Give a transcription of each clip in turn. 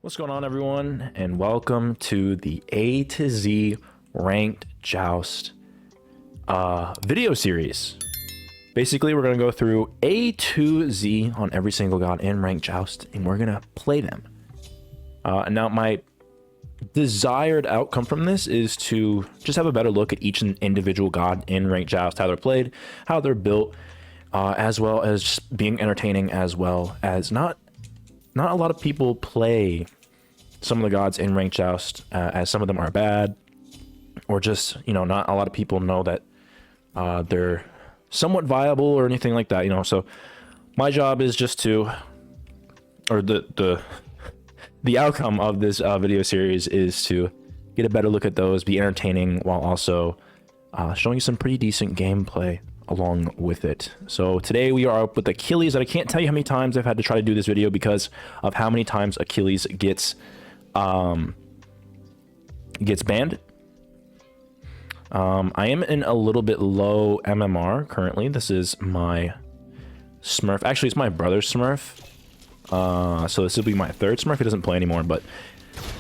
What's going on, everyone, and welcome to the A to Z ranked Joust video series. Basically, we're going to go through A to Z on every single god in ranked Joust, and we're going to play them. Now, my desired outcome from this is to just have a better look at each individual god in ranked Joust, how they're played, how they're built, as well as just being entertaining, as well as not a lot of people play some of the gods in ranked Joust, as some of them are bad, or just, you know, not a lot of people know that they're somewhat viable or anything like that, you know. So my job is just to, or the outcome of this video series is to get a better look at those, be entertaining, while also showing you some pretty decent gameplay along with it. So today we are up with Achilles, and I can't tell you how many times I've had to try to do this video because of how many times Achilles gets banned. I am in a little bit low MMR currently. This is my Smurf. Actually, it's my brother's Smurf. So this will be my third Smurf. He doesn't play anymore, but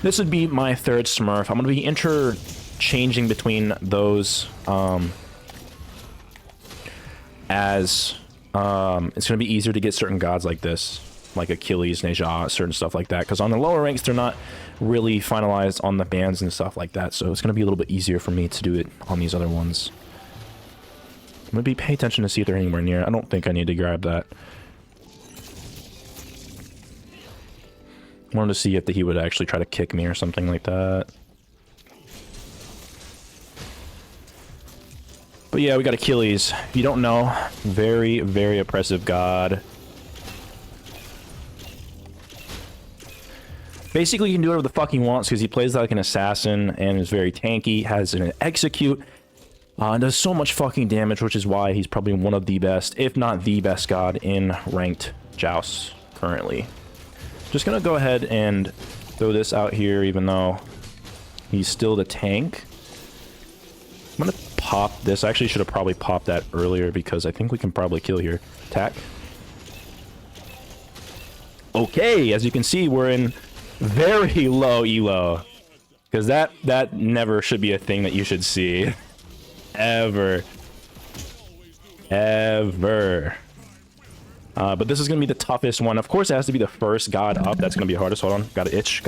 this would be my third Smurf. I'm going to be interchanging between those as it's going to be easier to get certain gods like this, like Achilles, Joust, certain stuff like that, because on the lower ranks they're not really finalized on the bans and stuff like that, so it's going to be a little bit easier for me to do it on these other ones. I'm going to be paying attention to see if they're anywhere near. I don't think I need to grab that. I wanted to see if he would actually try to kick me or something like that. But yeah, we got Achilles. If you don't know, very, very oppressive god. Basically, you can do whatever the fuck he wants because he plays like an assassin and is very tanky, has an execute, and does so much fucking damage, which is why he's probably one of the best, if not the best god in ranked Joust currently. Just gonna go ahead and throw this out here, even though he's still the tank. I'm gonna pop this. I actually should have probably popped that earlier because I think we can probably kill here. Attack. Okay, as you can see, we're in very low elo, because that never should be a thing that you should see ever. But this is gonna be the toughest one. Of course, it has to be the first god up. That's gonna be hardest. Hold on, gotta itch.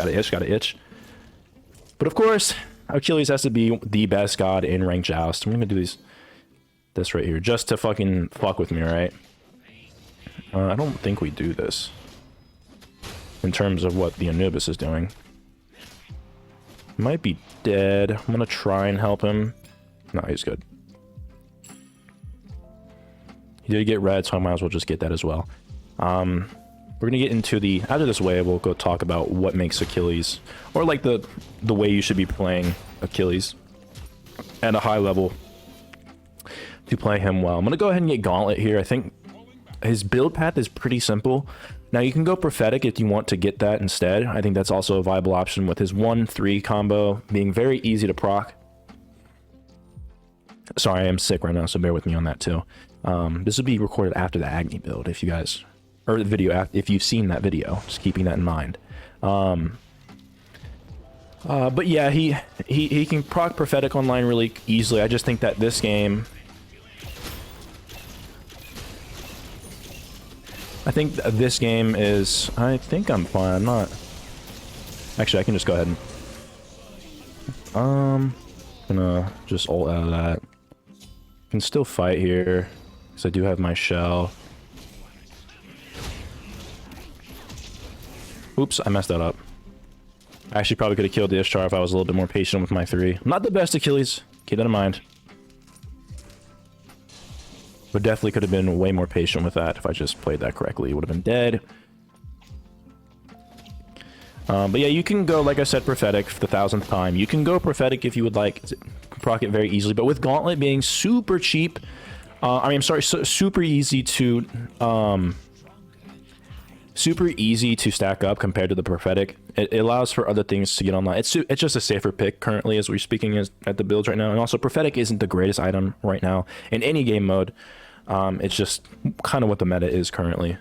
But of course, Achilles has to be the best god in ranked Joust. I'm gonna do this right here just to fucking fuck with me, right? I don't think we do this in terms of what the Anubis is doing. Might be dead. I'm gonna try and help him. No, he's good. He did get red, so I might as well just get that as well. We're gonna get into the, after this wave, we'll go talk about what makes Achilles, or like the way you should be playing Achilles at a high level to play him well. I'm gonna go ahead and get Gauntlet here. I think his build path is pretty simple. Now you can go Prophetic if you want to get that instead. I think that's also a viable option with his 1-3 combo being very easy to proc. Sorry, I am sick right now, so bear with me on that too. This will be recorded after the Agni build, if you guys, or the video, if you've seen that video, just keeping that in mind. But yeah, he can proc Prophetic online really easily. I just think that this game, I think I'm fine. I'm not. Actually, I can just go ahead and gonna just ult out of that. Can still fight here because I do have my shell. Oops, I messed that up. I actually probably could have killed the Ishtar if I was a little bit more patient with my 3. I'm not the best Achilles. Keep that in mind. But definitely could have been way more patient with that if I just played that correctly. It would have been dead. But yeah, you can go, like I said, Prophetic for the 1000th time. You can go Prophetic if you would like. Proc it very easily. But with Gauntlet being super cheap, super easy to stack up compared to the Prophetic. It allows for other things to get online. It's just a safer pick currently as we're speaking at the builds right now. And also, Prophetic isn't the greatest item right now in any game mode. It's just kind of what the meta is currently.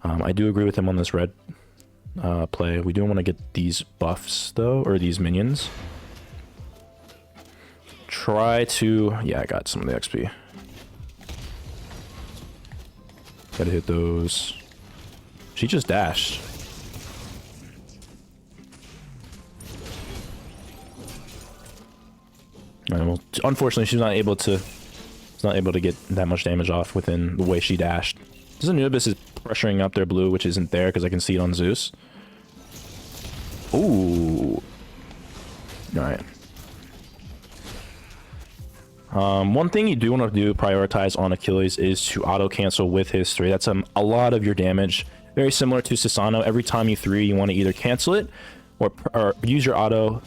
I do agree with him on this red. play. We do want to get these buffs though, or these minions. Try to, yeah, I got some of the XP. Gotta hit those. She just dashed. Alright, well, unfortunately, she's not able to. She's not able to get that much damage off within the way she dashed. This Anubis is pressuring up their blue, which isn't there because I can see it on Zeus. Ooh. Alright. One thing you do want to do, prioritize on Achilles, is to auto-cancel with his 3. That's a lot of your damage. Very similar to Susano. Every time you 3, you want to either cancel it or use your auto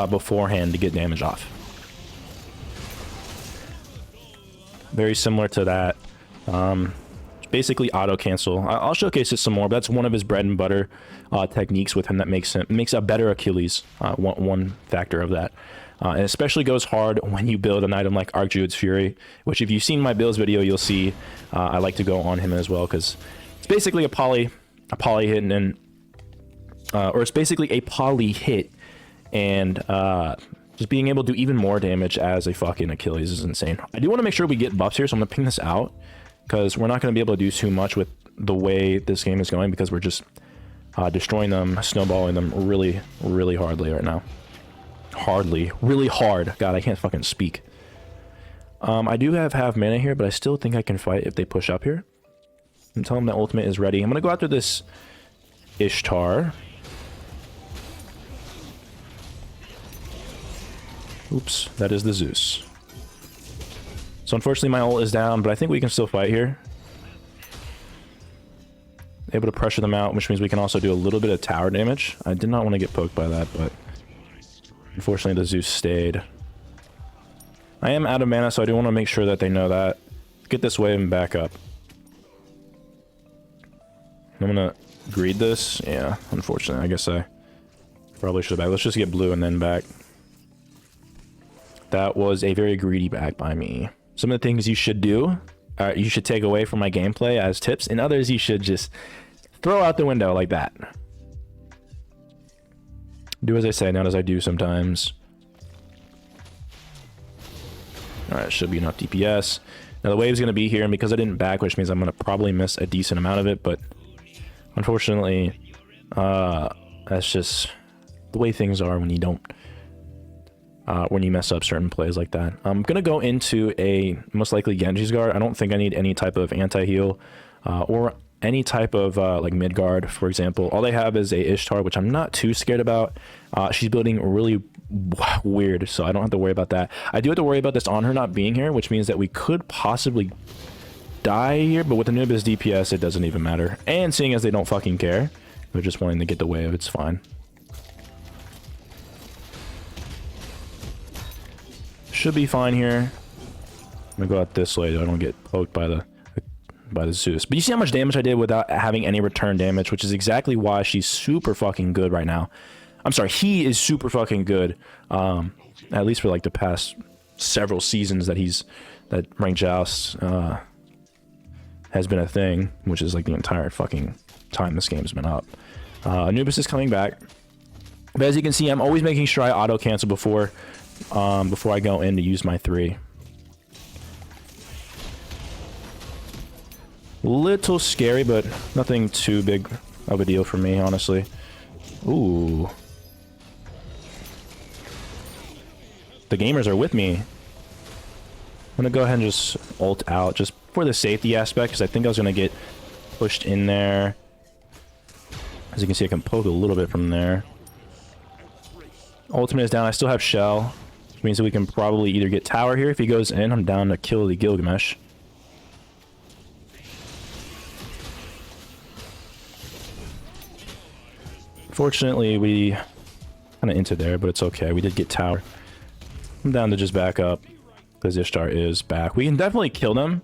beforehand to get damage off. Very similar to that. Basically auto-cancel. I'll showcase it some more, but that's one of his bread and butter techniques with him that makes a better Achilles. One factor of that. And especially goes hard when you build an item like Archdruid's Fury, which if you've seen my builds video, you'll see I like to go on him as well, because it's basically a poly hit, and or it's basically a poly hit, and just being able to do even more damage as a fucking Achilles is insane. I do want to make sure we get buffs here, so I'm going to ping this out, because we're not going to be able to do too much with the way this game is going, because we're just destroying them, snowballing them really, really hardly right now. Really hard. God, I can't fucking speak. I do have half mana here, but I still think I can fight if they push up here. I'm telling them that ultimate is ready. I'm gonna go after this Ishtar. Oops, that is the Zeus. So unfortunately my ult is down, but I think we can still fight here. Able to pressure them out, which means we can also do a little bit of tower damage. I did not want to get poked by that, but unfortunately, the Zeus stayed. I am out of mana, so I do want to make sure that they know that. Get this wave and back up. I'm gonna greed this. Yeah, unfortunately, I guess I probably should have back. Let's just get blue and then back. That was a very greedy back by me. Some of the things you should do, you should take away from my gameplay as tips, and others you should just throw out the window like that. Do as I say, not as I do sometimes. Alright, should be enough DPS. Now the wave's going to be here, and because I didn't back, which means I'm going to probably miss a decent amount of it, but unfortunately, that's just the way things are when you don't, when you mess up certain plays like that. I'm going to go into a most likely Genji's guard. I don't think I need any type of anti-heal or any type of like mid guard, for example. All they have is a Ishtar, which I'm not too scared about. She's building really weird, so I don't have to worry about that. I do have to worry about this on her not being here, which means that we could possibly die here, but with Anubis DPS, it doesn't even matter. And seeing as they don't fucking care, they're just wanting to get the wave, it's fine. Should be fine here. I'm gonna go out this way so I don't get poked by the Zeus. But you see how much damage I did without having any return damage, which is exactly why she's super fucking good right now. I'm sorry, he is super fucking good. At least for like the past several seasons that ranked Joust has been a thing, which is like the entire fucking time this game's been up. Anubis is coming back. But as you can see, I'm always making sure I auto cancel before I go in to use my 3. Little scary, but nothing too big of a deal for me, honestly. Ooh. The gamers are with me. I'm gonna go ahead and just ult out just for the safety aspect, because I think I was gonna get pushed in there. As you can see, I can poke a little bit from there. Ultimate is down. I still have Shell, which means that we can probably either get tower here. If he goes in, I'm down to kill the Gilgamesh. Fortunately, we kind of into there, but it's okay. We did get tower. I'm down to just back up because Ishtar is back. We can definitely kill them.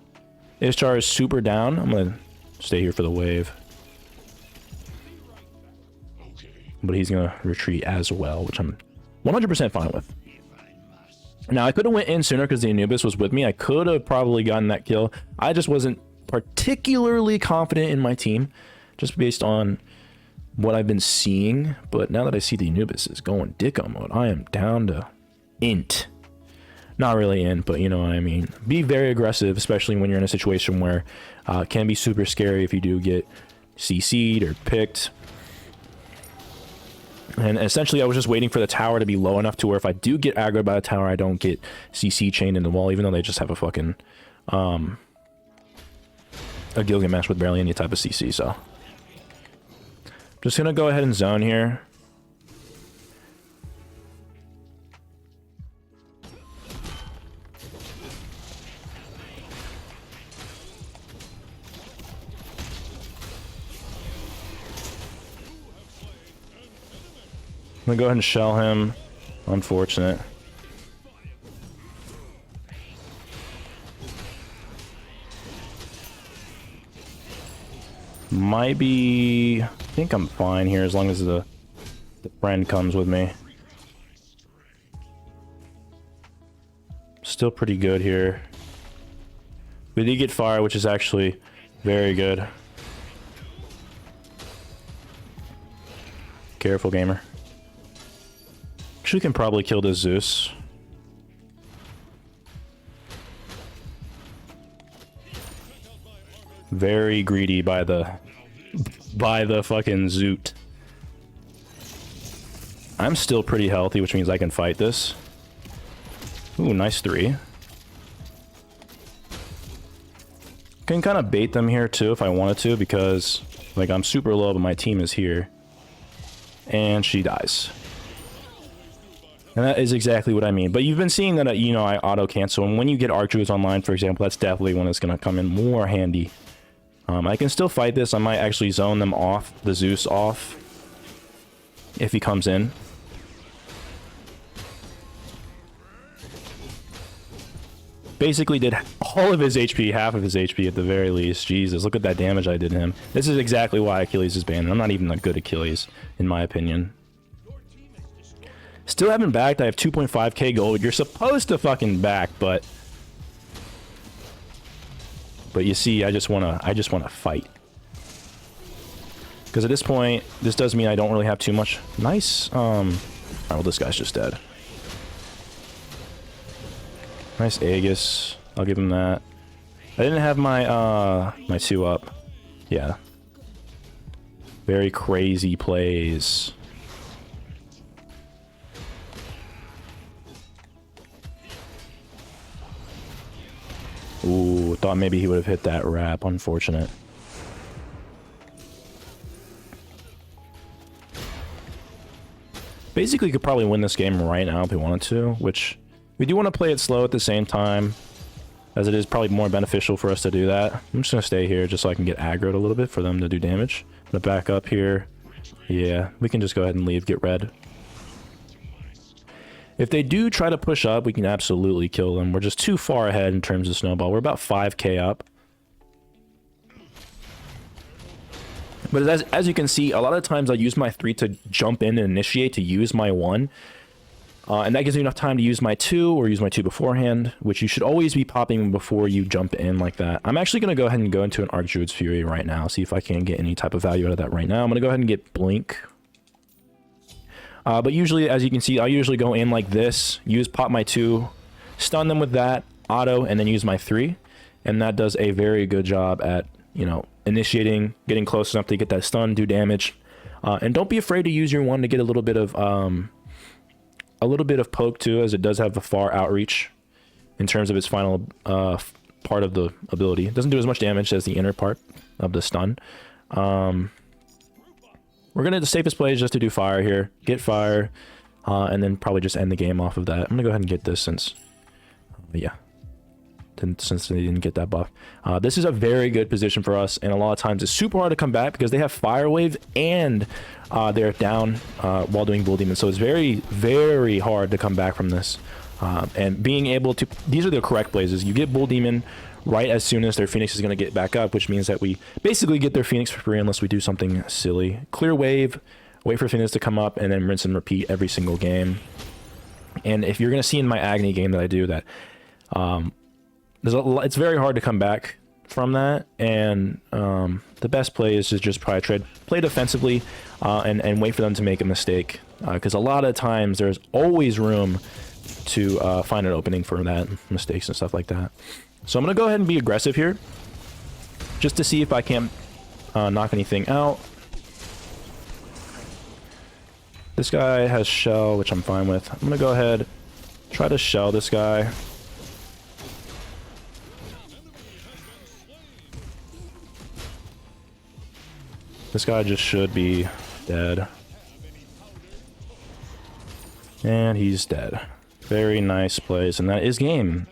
Ishtar is super down. I'm going to stay here for the wave. But he's going to retreat as well, which I'm 100% fine with. Now, I could have went in sooner because the Anubis was with me. I could have probably gotten that kill. I just wasn't particularly confident in my team, just based on what I've been seeing, but now that I see the Anubis is going Dicko mode, I am down to int. Not really int, but you know what I mean. Be very aggressive, especially when you're in a situation where it can be super scary if you do get CC'd or picked. And essentially, I was just waiting for the tower to be low enough to where if I do get aggroed by the tower, I don't get CC chained in the wall, even though they just have a fucking a Gilgamesh with barely any type of CC, so. Just gonna go ahead and zone here. I'm gonna go ahead and shell him. Unfortunate. Might be... I think I'm fine here as long as the friend comes with me. Still pretty good here. We did get fire, which is actually very good. Careful, gamer. Actually, can probably kill this Zeus. Very greedy by the fucking Zoot. I'm still pretty healthy, which means I can fight this. Ooh, nice 3. Can kind of bait them here too if I wanted to, because like I'm super low, but my team is here. And she dies. And that is exactly what I mean. But you've been seeing that, you know, I auto cancel. And when you get Archers online, for example, that's definitely when it's going to come in more handy. I can still fight this. I might actually zone them off, the Zeus off, if he comes in. Basically did all of his HP, half of his HP at the very least. Jesus, look at that damage I did to him. This is exactly why Achilles is banned. I'm not even a good Achilles, in my opinion. Still haven't backed. I have 2.5k gold. You're supposed to fucking back, but you see, I just wanna fight. Because at this point, this does mean I don't really have too much. Nice. Oh, well, this guy's just dead. Nice Aegis. I'll give him that. I didn't have my my 2 up. Yeah. Very crazy plays. Ooh, thought maybe he would have hit that wrap. Unfortunate. Basically, could probably win this game right now if we wanted to, which we do want to play it slow at the same time, as it is probably more beneficial for us to do that. I'm just going to stay here just so I can get aggroed a little bit for them to do damage. I'm going to back up here. Yeah, we can just go ahead and leave, get red. If they do try to push up, we can absolutely kill them. We're just too far ahead in terms of snowball. We're about 5k up. But as you can see, a lot of times I use my 3 to jump in and initiate to use my 1. And that gives me enough time to use my 2 or use my 2 beforehand, which you should always be popping before you jump in like that. I'm actually going to go ahead and go into an Archdruid's Fury right now, see if I can get any type of value out of that right now. I'm going to go ahead and get Blink. But usually, as you can see, I usually go in like this, pop my 2, stun them with that, auto, and then use my 3. And that does a very good job at, you know, initiating, getting close enough to get that stun, do damage. And don't be afraid to use your 1 to get a little bit of poke too, as it does have a far outreach in terms of its final part of the ability. It doesn't do as much damage as the inner part of the stun. We're gonna, the safest play is just to do fire here, get fire, and then probably just end the game off of that. I'm gonna go ahead and get this since, since they didn't get that buff. This is a very good position for us, and a lot of times it's super hard to come back because they have fire wave and they're down while doing Bull Demon, so it's very, very hard to come back from this. And being able to, these are the correct plays, is you get Bull Demon right as soon as their Phoenix is going to get back up, which means that we basically get their Phoenix for free unless we do something silly. Clear wave, wait for Phoenix to come up, and then rinse and repeat every single game. And if you're going to see in my Agony game that I do that, it's very hard to come back from that, and the best play is to just probably play defensively and wait for them to make a mistake, because a lot of times there's always room to find an opening for that, mistakes and stuff like that. So I'm gonna go ahead and be aggressive here, just to see if I can't knock anything out. This guy has shell, which I'm fine with. I'm gonna go ahead, try to shell this guy. This guy just should be dead. And he's dead. Very nice plays, and that is game.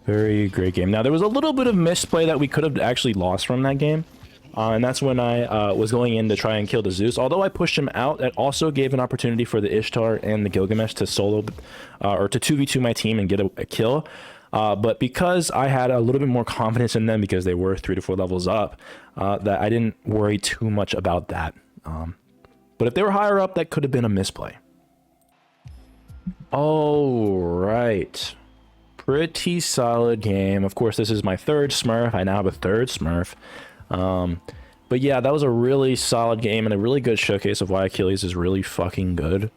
Very great game. Now, there was a little bit of misplay that we could have actually lost from that game. And that's when I was going in to try and kill the Zeus. Although I pushed him out, it also gave an opportunity for the Ishtar and the Gilgamesh to solo, or to 2v2 my team and get a kill. But because I had a little bit more confidence in them, because they were 3 to 4 levels up, that I didn't worry too much about that. But if they were higher up, that could have been a misplay. All right. Pretty solid game. Of course, this is my 3rd Smurf. I now have a 3rd Smurf. But yeah, that was a really solid game and a really good showcase of why Achilles is really fucking good.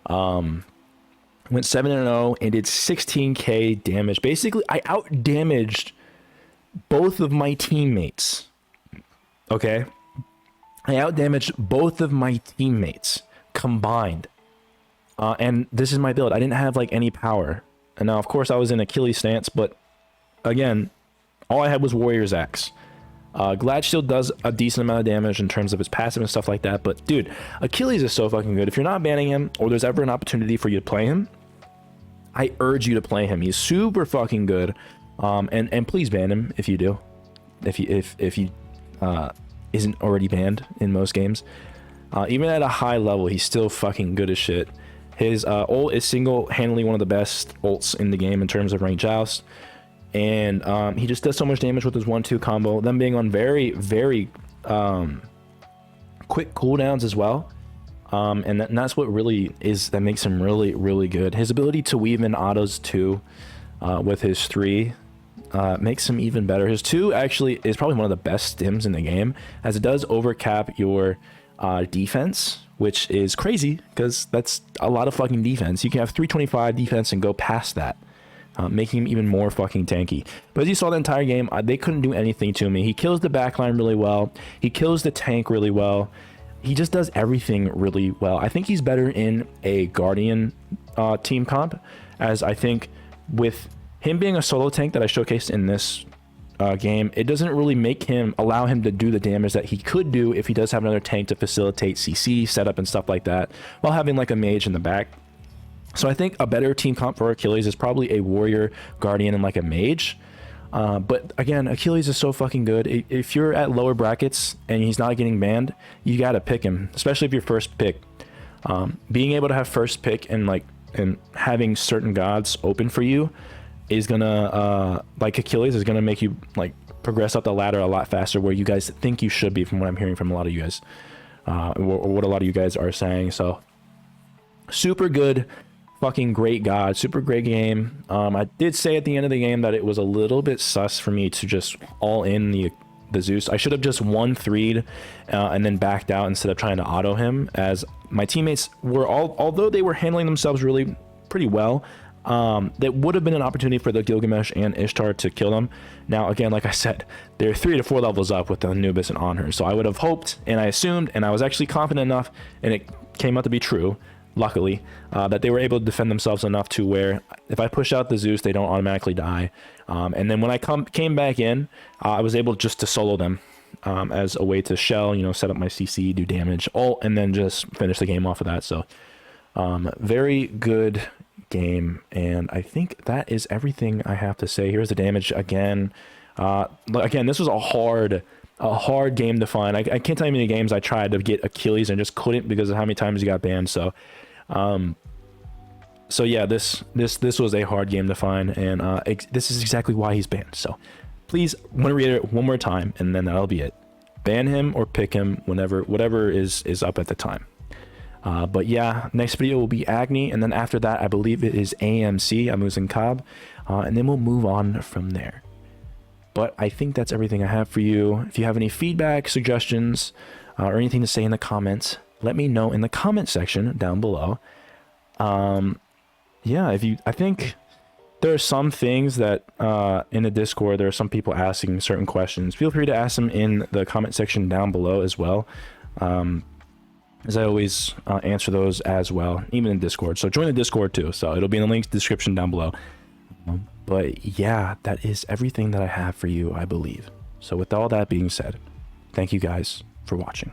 Went 7-0 and did 16k damage. Basically, I out-damaged both of my teammates. Okay? I out-damaged both of my teammates combined. And this is my build. I didn't have, like, any power. And now, of course, I was in Achilles stance, but again, all I had was Warrior's Axe. Glad Shield does a decent amount of damage in terms of his passive and stuff like that, but dude, Achilles is so fucking good. If you're not banning him, or there's ever an opportunity for you to play him, I urge you to play him. He's super fucking good. And please ban him if you do. If he isn't already banned in most games. Even at a high level, he's still fucking good as shit. His ult is single-handedly one of the best ults in the game in terms of ranked Joust. And he just does so much damage with his 1-2 combo. Them being on very, very quick cooldowns as well. And that's what really is, that makes him really, really good. His ability to weave in autos too, with his 3, makes him even better. His 2 actually is probably one of the best stims in the game, as it does overcap your defense, which is crazy because that's a lot of fucking defense. You can have 325 defense and go past that, making him even more fucking tanky. But as you saw the entire game, they couldn't do anything to me. He kills the backline really well. He kills the tank really well. He just does everything really well. I think he's better in a Guardian team comp, as I think with him being a solo tank that I showcased in this game, it doesn't really allow him to do the damage that he could do if he does have another tank to facilitate CC setup and stuff like that, while having like a mage in the back. So I think a better team comp for Achilles is probably a warrior, guardian, and like a mage. But again, Achilles is so fucking good. If you're at lower brackets and he's not getting banned, you gotta pick him, especially if you're first pick. Being able to have first pick and having certain gods open for you is gonna like Achilles is gonna make you like progress up the ladder a lot faster where you guys think you should be, from what I'm hearing from a lot of you guys, or what a lot of you guys are saying. So super good, fucking great god, super great game. I did say at the end of the game that it was a little bit sus for me to just all in the Zeus. I should have just 1-3'd and then backed out instead of trying to auto him, as my teammates were although they were handling themselves really pretty well, that would have been an opportunity for the Gilgamesh and Ishtar to kill them. Now, again, like I said, they're 3 to 4 levels up with the Anubis and Anhur. So I would have hoped, and I assumed, and I was actually confident enough, and it came out to be true, luckily, that they were able to defend themselves enough to where if I push out the Zeus, they don't automatically die. And then when I came back in, I was able just to solo them as a way to shell, set up my CC, do damage, ult, and then just finish the game off of that. So very good game, and I think that is everything I have to say. Here's the damage again. Again, this was a hard game to find. I can't tell you how many games I tried to get Achilles and just couldn't because of how many times he got banned. So yeah, this was a hard game to find, and this is exactly why he's banned. So please, I want to reiterate one more time, and then that'll be it. Ban him or pick him whatever is up at the time. But yeah, next video will be Agni, and then after that, I believe it is AMC, Amuzin Cobb, and then we'll move on from there. But I think that's everything I have for you. If you have any feedback, suggestions, or anything to say in the comments, let me know in the comment section down below. Yeah, I think there are some things that in the Discord, there are some people asking certain questions. Feel free to ask them in the comment section down below as well. As I always answer those as well, even in Discord. So join the Discord too. So it'll be in the link description down below. But yeah, that is everything that I have for you, I believe. So with all that being said, thank you guys for watching.